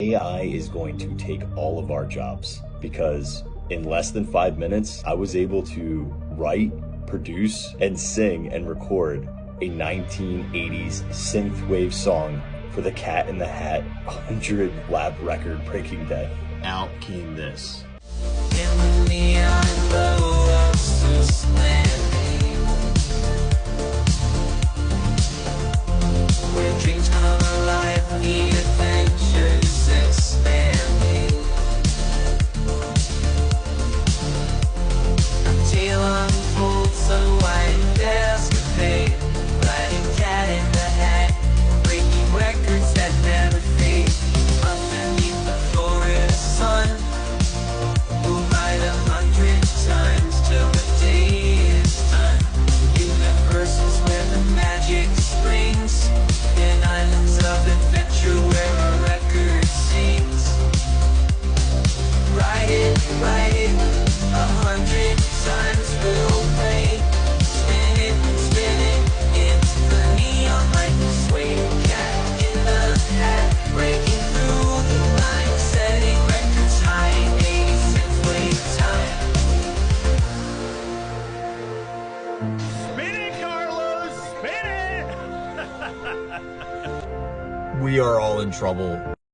AI is going to take all of our jobs because in less than 5 minutes, I was able to write, produce, and sing and record a 1980s synthwave song for the Cat in the Hat 100 lap record breaking day. Out came this. In the neon glow of Zeus landing, where dreams come alive, the adventures expanding. A tale unfolds, a white escapade, riding Cat in the Hat, breaking records that never fade. Underneath the forest sun, we'll ride 100 times till the day is done. Universes where the magic springs, and islands of adventure where a record sings. Ride it, 100 times we'll play. Spin it into the neon light. Sway Cat in the Hat, breaking through the line, setting records high. 80 synthwave time. Spin it, Carlos! Spin it! We are all in trouble.